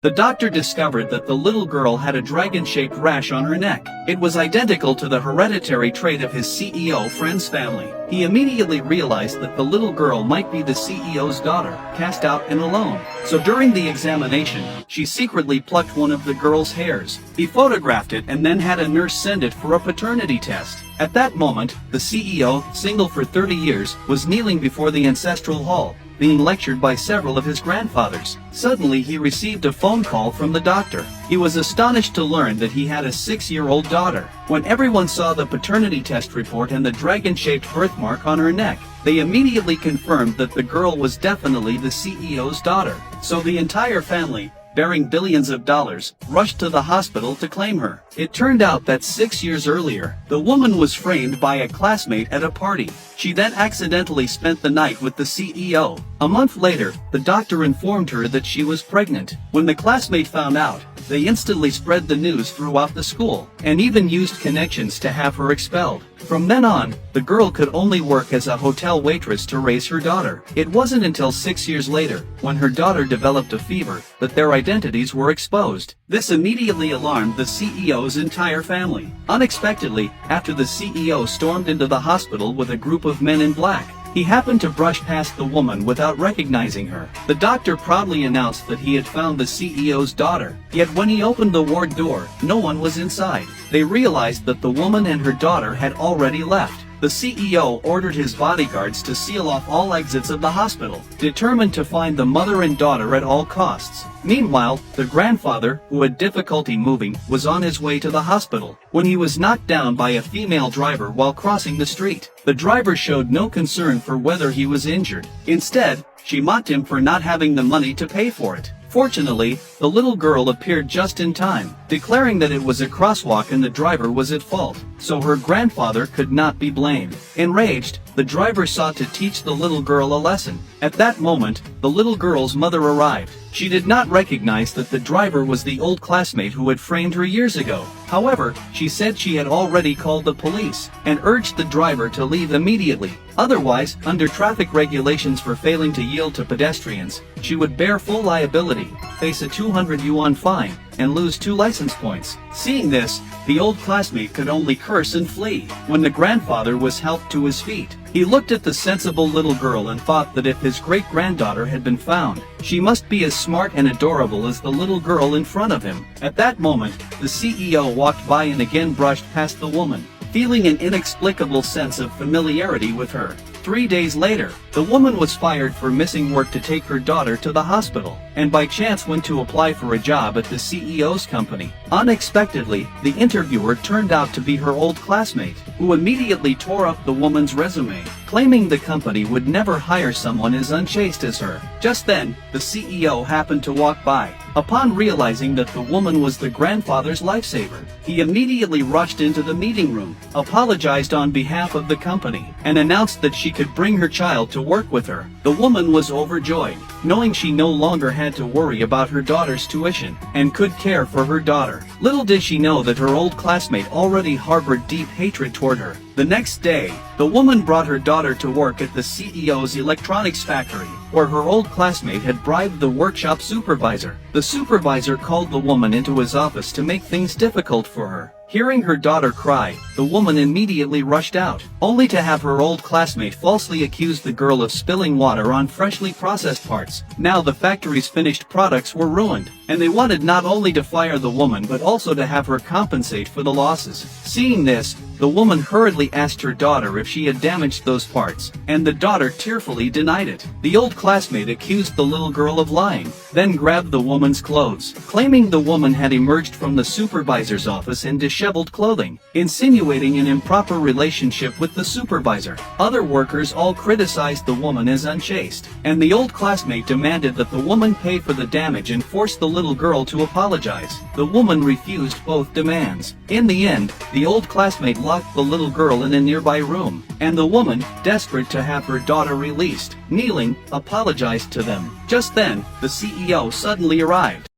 The doctor discovered that the little girl had a dragon-shaped rash on her neck. It was identical to the hereditary trait of his CEO friend's family. He immediately realized that the little girl might be the CEO's daughter, cast out and alone. So during the examination, she secretly plucked one of the girl's hairs. He photographed it and then had a nurse send it for a paternity test. At that moment, the CEO, single for 30 years, was kneeling before the ancestral hall, being lectured by several of his grandfathers. Suddenly he received a phone call from the doctor. He was astonished to learn that he had a 6-year-old daughter. When everyone saw the paternity test report and the dragon-shaped birthmark on her neck, they immediately confirmed that the girl was definitely the CEO's daughter. So the entire family, bearing billions of dollars, rushed to the hospital to claim her. It turned out that 6 years earlier, the woman was framed by a classmate at a party. She then accidentally spent the night with the CEO. A month later, the doctor informed her that she was pregnant. When the classmate found out, they instantly spread the news throughout the school, and even used connections to have her expelled. From then on, the girl could only work as a hotel waitress to raise her daughter. It wasn't until 6 years later, when her daughter developed a fever, that their identities were exposed. This immediately alarmed the CEO's entire family. Unexpectedly, after the CEO stormed into the hospital with a group of men in black, he happened to brush past the woman without recognizing her. The doctor proudly announced that he had found the CEO's daughter, yet when he opened the ward door, no one was inside. They realized that the woman and her daughter had already left. The CEO ordered his bodyguards to seal off all exits of the hospital, determined to find the mother and daughter at all costs. Meanwhile, the grandfather, who had difficulty moving, was on his way to the hospital, when he was knocked down by a female driver while crossing the street. The driver showed no concern for whether he was injured. Instead, she mocked him for not having the money to pay for it. Fortunately, the little girl appeared just in time, declaring that it was a crosswalk and the driver was at fault, so her grandfather could not be blamed. Enraged, the driver sought to teach the little girl a lesson. At that moment, the little girl's mother arrived. She did not recognize that the driver was the old classmate who had framed her years ago. However, she said she had already called the police, and urged the driver to leave immediately. Otherwise, under traffic regulations for failing to yield to pedestrians, she would bear full liability, face a 200 yuan fine, and lose 2 license points. Seeing this, the old classmate could only curse and flee. When the grandfather was helped to his feet, he looked at the sensible little girl and thought that if his great-granddaughter had been found, she must be as smart and adorable as the little girl in front of him. At that moment, the CEO walked by and again brushed past the woman, feeling an inexplicable sense of familiarity with her. 3 days later, the woman was fired for missing work to take her daughter to the hospital, and by chance went to apply for a job at the CEO's company. Unexpectedly, the interviewer turned out to be her old classmate, who immediately tore up the woman's resume, claiming the company would never hire someone as unchaste as her. Just then, the CEO happened to walk by. Upon realizing that the woman was the grandfather's lifesaver, he immediately rushed into the meeting room, apologized on behalf of the company, and announced that she could bring her child to work with her. The woman was overjoyed, knowing she no longer had to worry about her daughter's tuition, and could care for her daughter. Little did she know that her old classmate already harbored deep hatred toward her. The next day, the woman brought her daughter to work at the CEO's electronics factory, where her old classmate had bribed the workshop supervisor. The supervisor called the woman into his office to make things difficult for her. Hearing her daughter cry, the woman immediately rushed out, only to have her old classmate falsely accuse the girl of spilling water on freshly processed parts. Now the factory's finished products were ruined, and they wanted not only to fire the woman but also to have her compensate for the losses. Seeing this, the woman hurriedly asked her daughter if she had damaged those parts, and the daughter tearfully denied it. The old classmate accused the little girl of lying, then grabbed the woman's clothes, claiming the woman had emerged from the supervisor's office in disheveled clothing, insinuating an improper relationship with the supervisor. Other workers all criticized the woman as unchaste, and the old classmate demanded that the woman pay for the damage and forced the little girl to apologize. The woman refused both demands. In the end, the old classmate locked the little girl in a nearby room, and the woman, desperate to have her daughter released, kneeling, apologized to them. Just then, the CEO suddenly arrived.